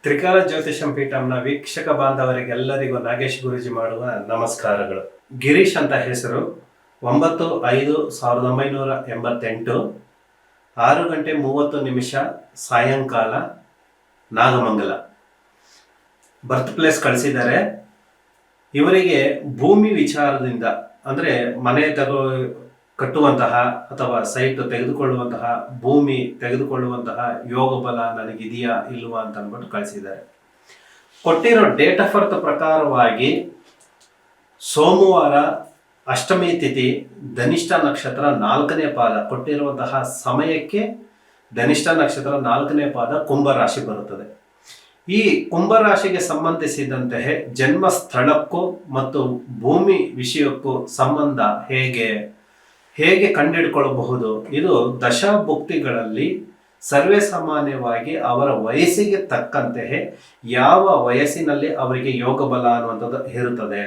ತ್ರಿಕಾಲ ಜ್ಯೋತಿಷಂ ಪೀಠಂನ ವೀಕ್ಷಕ ಬಾಂಧವರಿಗೆಲ್ಲರಿಗೂ ನಾಗೇಶ್ ಗುರೂಜಿ ಮಾಡುವ ನಮಸ್ಕಾರಗಳು. ಗಿರೀಶ್ ಅಂತ ಹೆಸರು. 9/5/1988 6:30 ಸಾಯಂಕಾಲ ನಾಗಮಂಗಲ ಬರ್ತ್ ಪ್ಲೇಸ್ ಕಳಿಸಿದ್ದಾರೆ. ಇವರಿಗೆ ಭೂಮಿ ವಿಚಾರದಿಂದ ಅಂದರೆ ಮನೆ ಕಟ್ಟುವಂತಹ ಅಥವಾ ಸೈಟ್ ತೆಗೆದುಕೊಳ್ಳುವಂತಹ ಭೂಮಿ ತೆಗೆದುಕೊಳ್ಳುವಂತಹ ಯೋಗ ಬಲ ನನಗಿದೆಯಾ ಇಲ್ವಾ ಅಂತ ಅಂದ್ಬಿಟ್ಟು ಕಳಿಸಿದ್ದಾರೆ. ಕೊಟ್ಟಿರೋ ಡೇಟ್ ಆಫ್ ಬರ್ತ್ ಪ್ರಕಾರವಾಗಿ ಸೋಮವಾರ ಅಷ್ಟಮಿ ತಿಥಿ ಧನಿಷ್ಠ ನಕ್ಷತ್ರ 4ನೇ ಪಾದ ಕೊಟ್ಟಿರುವಂತಹ ಸಮಯಕ್ಕೆ ಧನಿಷ್ಠ ನಕ್ಷತ್ರ 4ನೇ ಪಾದ ಕುಂಭರಾಶಿ ಬರುತ್ತದೆ. ಈ ಕುಂಭರಾಶಿಗೆ ಸಂಬಂಧಿಸಿದಂತೆ ಜನ್ಮ ಸ್ಥಳಕ್ಕೂ ಮತ್ತು ಭೂಮಿ ವಿಷಯಕ್ಕೂ ಸಂಬಂಧ ಹೇಗೆ ಕಂಡುಹಿಡ್ಕೊಳ್ಳಬಹುದು? ಇದು ದಶಾಭುಕ್ತಿಗಳಲ್ಲಿ ಸರ್ವೇ ಸಾಮಾನ್ಯವಾಗಿ ಅವರ ವಯಸ್ಸಿಗೆ ತಕ್ಕಂತೆ ಯಾವ ವಯಸ್ಸಿನಲ್ಲಿ ಅವರಿಗೆ ಯೋಗ ಬಲ ಅನ್ನುವಂಥದ್ದು ಇರುತ್ತದೆ,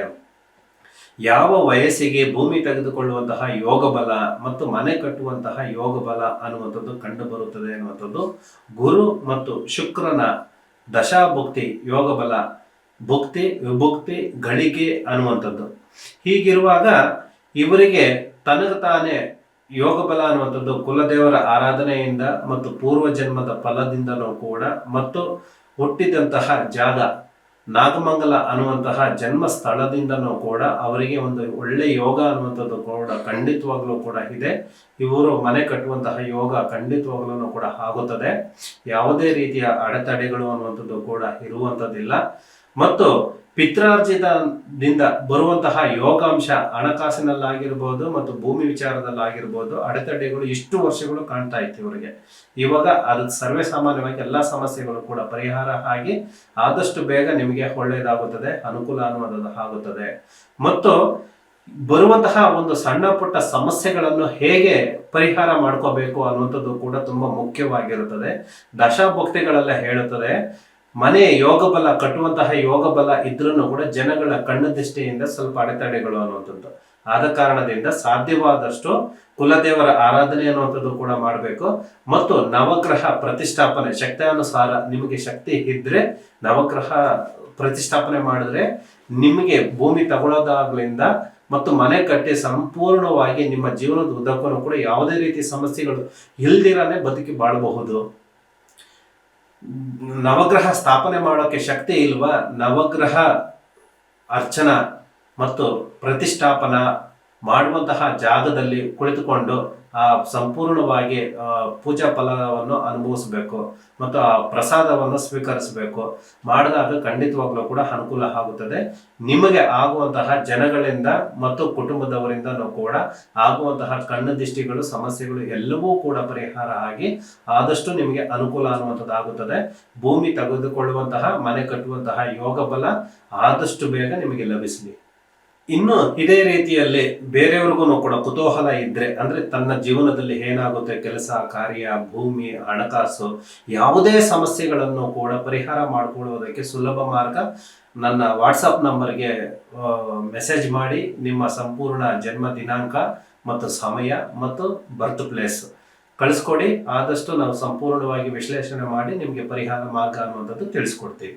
ಯಾವ ವಯಸ್ಸಿಗೆ ಭೂಮಿ ತೆಗೆದುಕೊಳ್ಳುವಂತಹ ಯೋಗ ಬಲ ಮತ್ತು ಮನೆ ಕಟ್ಟುವಂತಹ ಯೋಗ ಬಲ ಅನ್ನುವಂಥದ್ದು ಕಂಡು ಬರುತ್ತದೆ ಅನ್ನುವಂಥದ್ದು ಗುರು ಮತ್ತು ಶುಕ್ರನ ದಶಾಭುಕ್ತಿ ಯೋಗ ಬಲ ಭುಕ್ತಿ ವಿಭುಕ್ತಿ ಗಳಿಕೆ ಅನ್ನುವಂಥದ್ದು. ಹೀಗಿರುವಾಗ ಇವರಿಗೆ ತನಗೆ ತಾನೇ ಯೋಗ ಬಲ ಅನ್ನುವಂಥದ್ದು ಕುಲದೇವರ ಆರಾಧನೆಯಿಂದ ಮತ್ತು ಪೂರ್ವ ಜನ್ಮದ ಫಲದಿಂದನೂ ಕೂಡ ಮತ್ತು ಹುಟ್ಟಿದಂತಹ ಜಾಗ ನಾಗಮಂಗಲ ಅನ್ನುವಂತಹ ಜನ್ಮ ಸ್ಥಳದಿಂದನೂ ಕೂಡ ಅವರಿಗೆ ಒಂದು ಒಳ್ಳೆ ಯೋಗ ಅನ್ನುವಂಥದ್ದು ಕೂಡ ಖಂಡಿತವಾಗ್ಲೂ ಕೂಡ ಇದೆ. ಇವರು ಮನೆ ಕಟ್ಟುವಂತಹ ಯೋಗ ಖಂಡಿತವಾಗ್ಲೂ ಕೂಡ ಆಗುತ್ತದೆ. ಯಾವುದೇ ರೀತಿಯ ಅಡೆತಡೆಗಳು ಅನ್ನುವಂಥದ್ದು ಕೂಡ ಇರುವಂಥದ್ದಿಲ್ಲ. ಮತ್ತು ಪಿತ್ರಾರ್ಜಿತದಿಂದ ಬರುವಂತಹ ಯೋಗಾಂಶ ಹಣಕಾಸಿನಲ್ಲಾಗಿರ್ಬೋದು ಮತ್ತು ಭೂಮಿ ವಿಚಾರದಲ್ಲಾಗಿರ್ಬೋದು ಅಡೆತಡೆಗಳು ಇಷ್ಟು ವರ್ಷಗಳು ಕಾಣ್ತಾ ಇತ್ತು ಇವರಿಗೆ. ಇವಾಗ ಅದು ಸರ್ವೇ ಸಾಮಾನ್ಯವಾಗಿ ಎಲ್ಲ ಸಮಸ್ಯೆಗಳು ಕೂಡ ಪರಿಹಾರ ಆಗಿ ಆದಷ್ಟು ಬೇಗ ನಿಮಗೆ ಒಳ್ಳೆಯದಾಗುತ್ತದೆ, ಅನುಕೂಲ ಅನ್ನುವಂಥದ್ದು ಆಗುತ್ತದೆ. ಮತ್ತು ಬರುವಂತಹ ಒಂದು ಸಣ್ಣ ಪುಟ್ಟ ಸಮಸ್ಯೆಗಳನ್ನು ಹೇಗೆ ಪರಿಹಾರ ಮಾಡ್ಕೋಬೇಕು ಅನ್ನುವಂಥದ್ದು ಕೂಡ ತುಂಬಾ ಮುಖ್ಯವಾಗಿರುತ್ತದೆ. ದಶಾಭುಕ್ತಿಗಳೆಲ್ಲ ಹೇಳುತ್ತದೆ ಮನೆ ಯೋಗ ಬಲ ಕಟ್ಟುವಂತಹ ಯೋಗ ಬಲ ಇದ್ರೂ ಕೂಡ ಜನಗಳ ಕಣ್ಣು ದೃಷ್ಟಿಯಿಂದ ಸ್ವಲ್ಪ ಅಡೆತಡೆಗಳು ಅನ್ನುವಂಥದ್ದು. ಆದ ಕಾರಣದಿಂದ ಸಾಧ್ಯವಾದಷ್ಟು ಕುಲದೇವರ ಆರಾಧನೆ ಅನ್ನುವಂಥದ್ದು ಕೂಡ ಮಾಡಬೇಕು. ಮತ್ತು ನವಗ್ರಹ ಪ್ರತಿಷ್ಠಾಪನೆ ಶಕ್ತಿಯಾನುಸಾರ ನಿಮಗೆ ಶಕ್ತಿ ಇದ್ರೆ ನವಗ್ರಹ ಪ್ರತಿಷ್ಠಾಪನೆ ಮಾಡಿದ್ರೆ ನಿಮಗೆ ಭೂಮಿ ತಗೊಳ್ಳೋದಾಗ್ಲಿಂದ ಮತ್ತು ಮನೆ ಕಟ್ಟಿ ಸಂಪೂರ್ಣವಾಗಿ ನಿಮ್ಮ ಜೀವನದ ಉದ್ದಕ್ಕೂ ಕೂಡ ಯಾವುದೇ ರೀತಿ ಸಮಸ್ಯೆಗಳು ಇಲ್ದಿರಾನೆ ಬದುಕಿ ಬಾಳಬಹುದು. ನವಗ್ರಹ ಸ್ಥಾಪನೆ ಮಾಡೋಕೆ ಶಕ್ತಿ ಇಲ್ವಾ? ನವಗ್ರಹ ಅರ್ಚನಾ ಮತ್ತು ಪ್ರತಿಷ್ಠಾಪನಾ ಮಾಡುವಂತಹ ಜಾಗದಲ್ಲಿ ಕುಳಿತುಕೊಂಡು ಆ ಸಂಪೂರ್ಣವಾಗಿ ಪೂಜಾ ಫಲವನ್ನು ಅನುಭವಿಸಬೇಕು ಮತ್ತು ಆ ಪ್ರಸಾದವನ್ನು ಸ್ವೀಕರಿಸಬೇಕು. ಮಾಡಿದಾಗ ಖಂಡಿತವಾಗ್ಲೂ ಕೂಡ ಅನುಕೂಲ ಆಗುತ್ತದೆ. ನಿಮಗೆ ಆಗುವಂತಹ ಜನಗಳಿಂದ ಮತ್ತು ಕುಟುಂಬದವರಿಂದನೂ ಕೂಡ ಆಗುವಂತಹ ಕಣ್ಣು ದಿಷ್ಟಿಗಳು ಸಮಸ್ಯೆಗಳು ಎಲ್ಲವೂ ಕೂಡ ಪರಿಹಾರ ಆಗಿ ಆದಷ್ಟು ನಿಮಗೆ ಅನುಕೂಲ ಅನ್ನುವಂಥದ್ದು ಆಗುತ್ತದೆ. ಭೂಮಿ ತೆಗೆದುಕೊಳ್ಳುವಂತಹ ಮನೆ ಕಟ್ಟುವಂತಹ ಯೋಗ ಬಲ ಆದಷ್ಟು ಬೇಗ ನಿಮಗೆ ಲಭಿಸಲಿ. ಇನ್ನು ಇದೇ ರೀತಿಯಲ್ಲಿ ಬೇರೆಯವ್ರಿಗೂ ಕೂಡ ಕುತೂಹಲ ಇದ್ರೆ ಅಂದ್ರೆ ತನ್ನ ಜೀವನದಲ್ಲಿ ಏನಾಗುತ್ತೆ ಕೆಲಸ ಕಾರ್ಯ ಭೂಮಿ ಹಣಕಾಸು ಯಾವುದೇ ಸಮಸ್ಯೆಗಳನ್ನು ಕೂಡ ಪರಿಹಾರ ಮಾಡಿಕೊಳ್ಳುವುದಕ್ಕೆ ಸುಲಭ ಮಾರ್ಗ ನನ್ನ ವಾಟ್ಸಪ್ ನಂಬರ್ಗೆ ಮೆಸೇಜ್ ಮಾಡಿ ನಿಮ್ಮ ಸಂಪೂರ್ಣ ಜನ್ಮ ದಿನಾಂಕ ಮತ್ತು ಸಮಯ ಮತ್ತು ಬರ್ತ್ ಪ್ಲೇಸ್ ಕಳಿಸ್ಕೊಡಿ. ಆದಷ್ಟು ನಾವು ಸಂಪೂರ್ಣವಾಗಿ ವಿಶ್ಲೇಷಣೆ ಮಾಡಿ ನಿಮಗೆ ಪರಿಹಾರ ಮಾರ್ಗ ಅನ್ನುವಂಥದ್ದು ತಿಳಿಸ್ಕೊಡ್ತೀವಿ.